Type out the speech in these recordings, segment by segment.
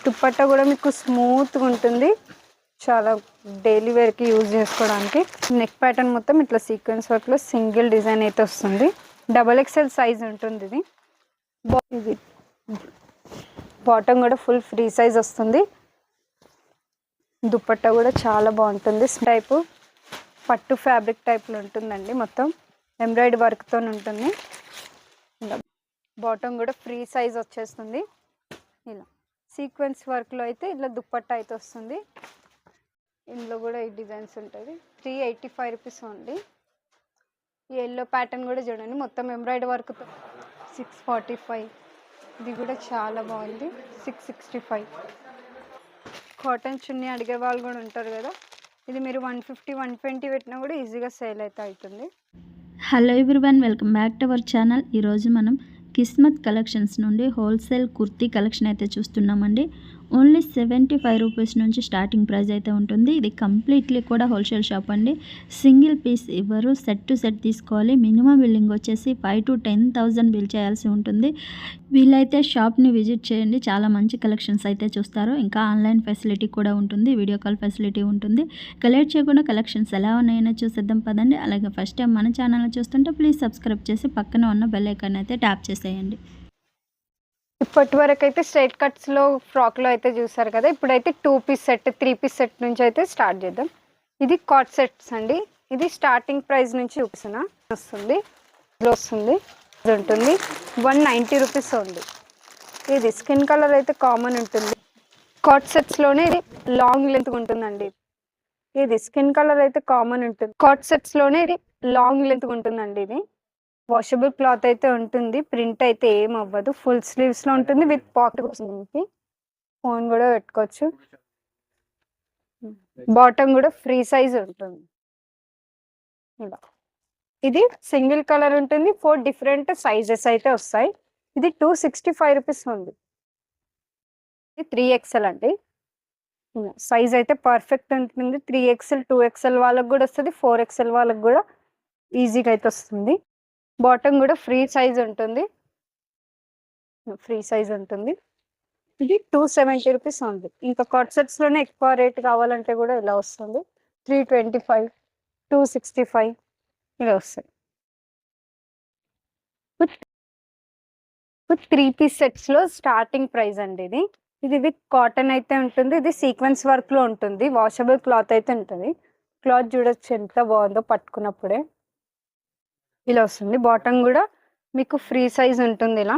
దుపట్టా కూడా మీకు స్మూత్గా ఉంటుంది, చాలా డైలీ వేర్కి యూజ్ చేసుకోవడానికి. నెక్ ప్యాటర్న్ మొత్తం ఇట్లా సీక్వెన్స్ వర్క్లో సింగిల్ డిజైన్ అయితే వస్తుంది. XXL సైజ్ ఉంటుంది ఇది. ఇది బాటమ్ కూడా ఫుల్ ఫ్రీ సైజ్ వస్తుంది. దుపట్టా కూడా చాలా బాగుంటుంది. టైపు పట్టు ఫ్యాబ్రిక్ టైప్లో ఉంటుందండి, మొత్తం ఎంబ్రాయిడరీ వర్క్తో ఉంటుంది. బాటమ్ కూడా ఫ్రీ సైజ్ వచ్చేస్తుంది. ఇలా సీక్వెన్స్ వర్క్లో అయితే ఇలా దుపట్టా అయితే వస్తుంది. ఇందులో కూడా ఈ డిజైన్స్ ఉంటుంది. 385 రూపీస్ ఓన్లీ. ఈ ఎల్లో ప్యాటర్న్ కూడా చూడండి, మొత్తం ఎంబ్రాయిడరీ వర్క్తో 645. ఇది కూడా చాలా బాగుంది, 665. కాటన్ చున్నీ అడిగే వాళ్ళు కూడా ఉంటారు కదా, ఇది మీరు 150 120 పెట్టినా కూడా ఈజీగా సేల్ అయితే అవుతుంది. Hello everyone, welcome back to our channel. ఈరోజు మనం కిస్మత్ కలెక్షన్స్ నుండి హోల్సేల్ కుర్తీ కలెక్షన్ అయితే చూస్తున్నామండి. ఓన్లీ 75 రూపీస్ నుంచి స్టార్టింగ్ ప్రైస్ అయితే ఉంటుంది. ఇది కంప్లీట్లీ కూడా హోల్సేల్ షాప్ అండి. సింగిల్ పీస్ ఇవ్వరు, సెట్ టు సెట్ తీసుకోవాలి. మినిమం బిల్లింగ్ వచ్చేసి 5,000 to 10,000 బిల్ చేయాల్సి ఉంటుంది. వీలైతే షాప్ని విజిట్ చేయండి, చాలా మంచి కలెక్షన్స్ అయితే చూస్తారు. ఇంకా ఆన్లైన్ ఫెసిలిటీ కూడా ఉంటుంది, వీడియో కాల్ ఫెసిలిటీ ఉంటుంది. కలెక్ట్ చేయకుండా కలెక్షన్స్ ఎలా ఉన్నాయో చూసేద్దాం పదండి. అలాగే ఫస్ట్ టైం మన ఛానల్ చూస్తుంటే ప్లీజ్ సబ్స్క్రైబ్ చేసి పక్కన ఉన్న బెల్ ఐకాన్ అయితే ట్యాప్ చేసేయండి. ఇప్పటి వరకు అయితే స్ట్రైట్ కట్స్లో ఫ్రాక్లో అయితే చూసారు కదా, ఇప్పుడైతే 2 పీస్ సెట్ 3 పీస్ సెట్ నుంచి అయితే స్టార్ట్ చేద్దాం. ఇది కాట్ సెట్స్ అండి. ఇది స్టార్టింగ్ ప్రైస్ నుంచి చూపిస్తున్నా వస్తుంది. ఇది ఉంటుంది 190 రూపీస్ ఉంది. ఇది స్కిన్ కలర్ అయితే కామన్ ఉంటుంది. కాట్ సెట్స్లోనే ఇది లాంగ్ లెంత్ ఉంటుందండి. ఇది స్కిన్ కలర్ అయితే కామన్ ఉంటుంది. కాట్ సెట్స్లోనే ఇది లాంగ్ లెంత్ ఉంటుందండి. ఇది వాషబుల్ క్లాత్ అయితే ఉంటుంది, ప్రింట్ అయితే ఏం అవ్వదు. ఫుల్ స్లీవ్స్లో ఉంటుంది, విత్ పాకెట్ వస్తుంది. ఫోన్ కూడా పెట్టుకోవచ్చు. బాటమ్ కూడా ఫ్రీ సైజ్ ఉంటుంది. ఇలా ఇది సింగిల్ కలర్ ఉంటుంది. 4 డిఫరెంట్ సైజెస్ అయితే వస్తాయి. ఇది 265 రూపీస్ ఉంది. ఇది 3XL అండి. సైజ్ అయితే పర్ఫెక్ట్ ఉంటుంది. 3XL 2XL వాళ్ళకి కూడా వస్తుంది, 4XL వాళ్ళకి కూడా ఈజీగా అయితే వస్తుంది. బాటమ్ కూడా ఫ్రీ సైజ్ ఉంటుంది. ఇది 270 రూపీస్ ఉంది. ఇంకా కాట్ సెట్స్లోనే ఎక్కువ రేట్ కావాలంటే కూడా ఇలా వస్తుంది. 325, 265 ఇలా వస్తాయి. విత్ 3 పీస్ సెట్స్లో స్టార్టింగ్ ప్రైస్ అండి ఇది. ఇది విత్ కాటన్ అయితే ఉంటుంది. ఇది సీక్వెన్స్ వర్క్లో ఉంటుంది. వాషబుల్ క్లాత్ అయితే ఉంటుంది. క్లాత్ చూడొచ్చు ఎంత బాగుందో పట్టుకున్నప్పుడే. ఇలా వస్తుంది. బాటమ్ కూడా మీకు ఫ్రీ సైజ్ ఉంటుంది. ఇలా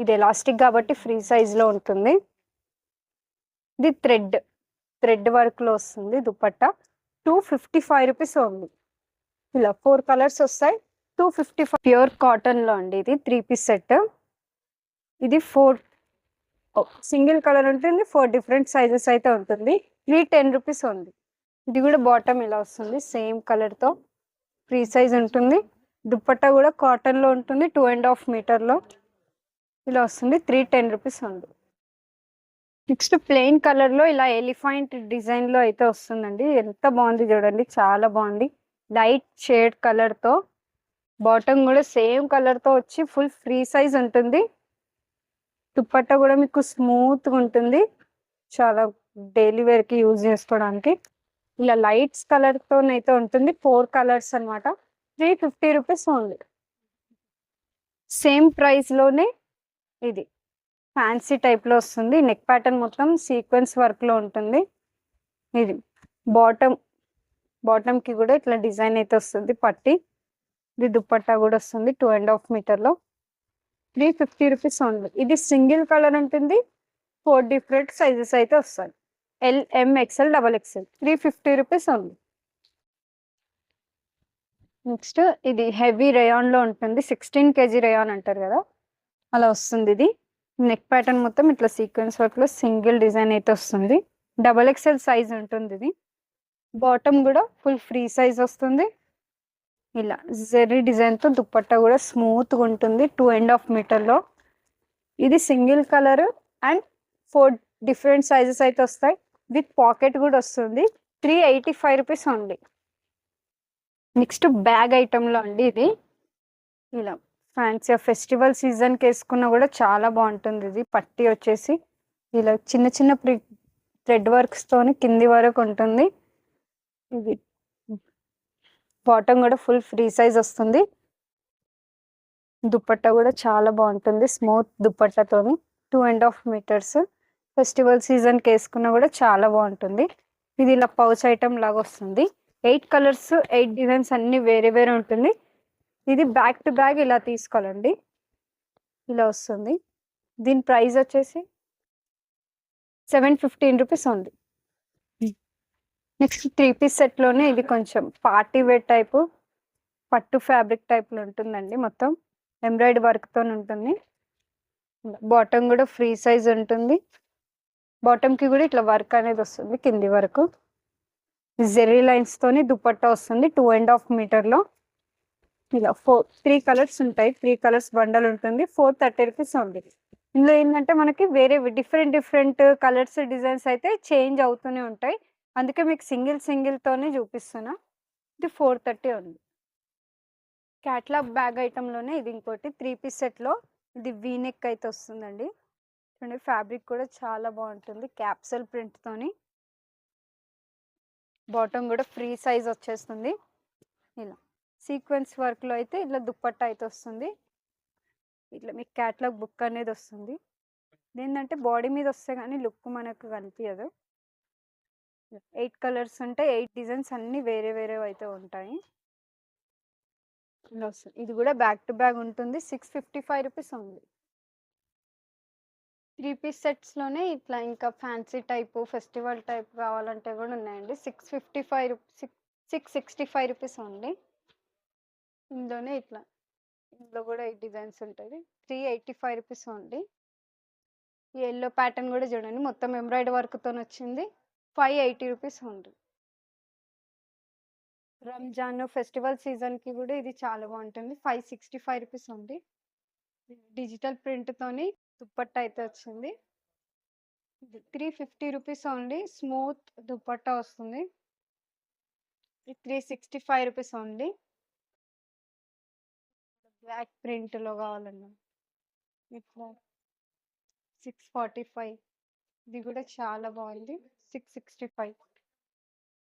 ఇది ఎలాస్టిక్ కాబట్టి ఫ్రీ సైజ్లో ఉంటుంది. ఇది థ్రెడ్ వర్క్లో వస్తుంది. దుపట్టా 255 రూపీస్ ఉంది. ఇలా 4 కలర్స్ వస్తాయి. 255. ప్యూర్ కాటన్లో అండి. ఇది 3 పీస్ సెట్. ఇది 4 సింగిల్ కలర్ ఉంటుంది. 4 డిఫరెంట్ సైజెస్ అయితే ఉంటుంది. 310 రూపీస్ ఉంది. ఇది కూడా బాటమ్ ఇలా వస్తుంది, సేమ్ కలర్తో ఫ్రీ సైజ్ ఉంటుంది. దుపట్టా కూడా కాటన్లో ఉంటుంది, 2.5 మీటర్లో ఇలా వస్తుంది. 310 రూపీస్ ఉంది. నెక్స్ట్ ప్లెయిన్ కలర్లో ఇలా ఎలిఫెంట్ డిజైన్లో అయితే వస్తుందండి. ఎంత బాగుంది చూడండి, చాలా బాగుంది. లైట్ షేడ్ కలర్తో బాటమ్ కూడా సేమ్ కలర్తో వచ్చి ఫుల్ ఫ్రీ సైజ్ ఉంటుంది. దుపట్టా కూడా మీకు స్మూత్గా ఉంటుంది, చాలా డైలీ వేర్కి యూజ్ చేసుకోవడానికి. ఇలా లైట్స్ కలర్తో అయితే ఉంటుంది. 4 కలర్స్ అనమాట. 350 రూపీస్ ఓన్లీ. సేమ్ ప్రైస్లోనే ఇది ఫ్యాన్సీ టైప్లో వస్తుంది. నెక్ ప్యాటర్న్ మొత్తం సీక్వెన్స్ వర్క్లో ఉంటుంది. ఇది బాటమ్కి కూడా ఇట్లా డిజైన్ అయితే వస్తుంది పట్టి. ఇది దుపట్టా కూడా వస్తుంది 2.5 మీటర్లో. 350 రూపీస్ ఓన్లీ. ఇది సింగిల్ కలర్ ఉంటుంది. 4 డిఫరెంట్ సైజెస్ అయితే వస్తాయి. L, M, XL, XXL. 350 rupees ఉంది. నెక్స్ట్ ఇది హెవీ రేయాన్లో ఉంటుంది. 16 kg రేయాన్ అంటారు కదా, అలా వస్తుంది. ఇది నెక్ ప్యాటర్న్ మొత్తం ఇట్లా సీక్వెన్స్ వర్క్లో సింగిల్ డిజైన్ అయితే వస్తుంది. XXL సైజ్ ఉంటుంది. ఇది బాటమ్ కూడా ఫుల్ ఫ్రీ సైజ్ వస్తుంది. ఇలా జెర్రీ డిజైన్తో దుపట్టా కూడా స్మూత్గా ఉంటుంది. 2.5 మీటర్లో. ఇది single colour and 4 different sizes అయితే వస్తాయి. విత్ పాకెట్ కూడా వస్తుంది. 385 రూపీస్ ఉంది. నెక్స్ట్ బ్యాగ్ ఐటెంలో అండి. ఇది ఇలా ఫ్యాన్సీ ఫెస్టివల్ సీజన్కి వేసుకున్నా కూడా చాలా బాగుంటుంది. ఇది పట్టి వచ్చేసి ఇలా చిన్న చిన్న థ్రెడ్ వర్క్స్ తోని కింది వరకు ఉంటుంది. ఇది బాటమ్ కూడా ఫుల్ ఫ్రీ సైజ్ వస్తుంది. దుపట్టా కూడా చాలా బాగుంటుంది, స్మూత్ దుపట్టాతోని 2.5 మీటర్స్. ఫెస్టివల్ సీజన్కి వేసుకున్నా కూడా చాలా బాగుంటుంది. ఇది ఇలా పౌచ్ ఐటమ్ లాగా వస్తుంది. 8 కలర్స్ 8 డిజైన్స్ అన్ని వేరే వేరే ఉంటుంది. ఇది బ్యాక్ టు బ్యాగ్ ఇలా తీసుకోవాలండి, ఇలా వస్తుంది. దీని ప్రైస్ వచ్చేసి 715 రూపీస్ ఉంది. నెక్స్ట్ 3 పీస్ సెట్లోనే ఇది కొంచెం పార్టీ వేర్ టైపు పట్టు ఫ్యాబ్రిక్ టైప్లో ఉంటుందండి. మొత్తం ఎంబ్రాయిడరీ వర్క్తో ఉంటుంది. బాటమ్ కూడా ఫ్రీ సైజ్ ఉంటుంది. బాటమ్కి కూడా ఇట్లా వర్క్ అనేది వస్తుంది కింది వరకు. జెర్రీ లైన్స్తోని దుపట్టా వస్తుంది 2.5 మీటర్లో. ఇలా 3 కలర్స్ ఉంటాయి. 3 కలర్స్ బండల్ ఉంటుంది. 430 రూపీస్ ఉంది. ఇందులో ఏంటంటే మనకి వేరే డిఫరెంట్ కలర్స్ డిజైన్స్ అయితే చేంజ్ అవుతూనే ఉంటాయి. అందుకే మీకు సింగిల్తోనే చూపిస్తున్నా. ఇది 430 ఉంది. క్యాట్లాగ్ బ్యాగ్ ఐటెంలోనే ఇది ఇంకోటి 3 పీస్ సెట్లో. ఇది వీనెక్ అయితే వస్తుందండి. చూడండి ఫ్యాబ్రిక్ కూడా చాలా బాగుంటుంది, క్యాప్సల్ ప్రింట్తోని. బాటమ్ కూడా ఫ్రీ సైజ్ వచ్చేస్తుంది. ఇలా సీక్వెన్స్ వర్క్లో అయితే ఇట్లా దుప్పట్టా అయితే వస్తుంది. ఇట్లా మీకు క్యాట్లాగ్ బుక్ అనేది వస్తుంది. ఏంటంటే బాడీ మీద వస్తే కానీ లుక్ మనకు కనిపించదు. 8 కలర్స్ ఉంటాయి, 8 డిజైన్స్ అన్ని వేరే వేరే అయితే ఉంటాయి. ఇలా వస్తుంది. ఇది కూడా బ్యాక్ టు బ్యాగ్ ఉంటుంది. 655 రూపీస్ ఉంది. 3 పీస్ సెట్స్లోనే ఇట్లా ఇంకా ఫ్యాన్సీ టైపు ఫెస్టివల్ టైప్ కావాలంటే కూడా ఉన్నాయండి. 665 రూపీస్ ఉంది. ఇందులోనే ఇందులో కూడా 8 డిజైన్స్ ఉంటుంది. 385 రూపీస్ ఉంది. ఈ ఎల్లో ప్యాటర్న్ కూడా చూడండి, మొత్తం ఎంబ్రాయిడరీ వర్క్తో వచ్చింది. 580 రూపీస్ ఉంది. రంజాన్ ఫెస్టివల్ సీజన్కి కూడా ఇది చాలా బాగుంటుంది. 565 రూపీస్ ఉంది. డిజిటల్ ప్రింట్తోని దుప్పట్టా అయితే వచ్చింది. 350 రూపీస్ ఓన్లీ. స్మూత్ దుపట్టా వస్తుంది. 365 రూపీస్ ఓన్లీ. బ్లాక్ ప్రింట్లో కావాలన్నా ఇట్లా 645. ఇది కూడా చాలా బాగుంది. 665.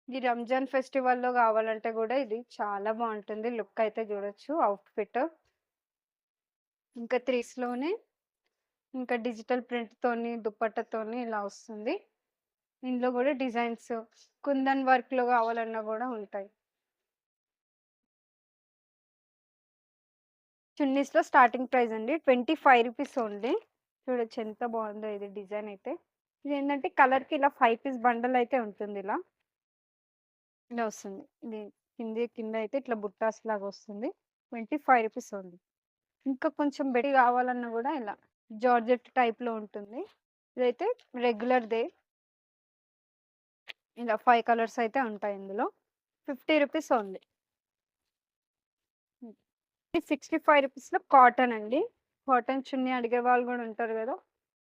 ఈ రంజాన్ ఫెస్టివల్లో కావాలంటే కూడా ఇది చాలా బాగుంటుంది. లుక్ అయితే చూడొచ్చు అవుట్ఫిట్. ఇంకా 3స్లోనే ఇంకా డిజిటల్ ప్రింట్తోని దుపట్టతోని ఇలా వస్తుంది. ఇందులో కూడా డిజైన్స్ కుందన్ వర్క్లో కావాలన్నా కూడా ఉంటాయి. చున్నీస్లో స్టార్టింగ్ ప్రైస్ అండి 25 రూపీస్ ఓన్లీ. చూడొచ్చు ఎంత బాగుందో ఇది డిజైన్ అయితే. ఇది ఏంటంటే కలర్కి ఇలా 5 పీస్ బండల్ అయితే ఉంటుంది. ఇలా వస్తుంది. ఇది కింద అయితే ఇట్లా బుట్టాస్ లాగా వస్తుంది. 25 రూపీస్ ఉంది. ఇంకా కొంచెం బెట్టి కావాలన్నా కూడా ఇలా జార్జెట్ టైప్లో ఉంటుంది. ఇదైతే రెగ్యులర్దే. ఇలా 5 కలర్స్ అయితే ఉంటాయి ఇందులో. 50 రూపీస్ ఉంది. 65 రూపీస్లో కాటన్ అండి. కాటన్ చున్నీ అడిగే వాళ్ళు కూడా ఉంటారు కదా.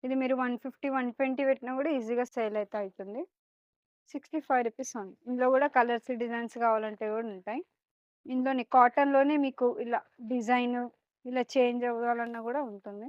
ఇది మీరు 150 120 పెట్టినా కూడా ఈజీగా సేల్ అయితే అవుతుంది. 65 రూపీస్ ఉంది. ఇందులో కూడా కలర్స్ డిజైన్స్ కావాలంటే కూడా ఉంటాయి. ఇందులోనే కాటన్లోనే మీకు ఇలా డిజైన్ ఇలా చేంజ్ అవ్వాలన్నా కూడా ఉంటుంది.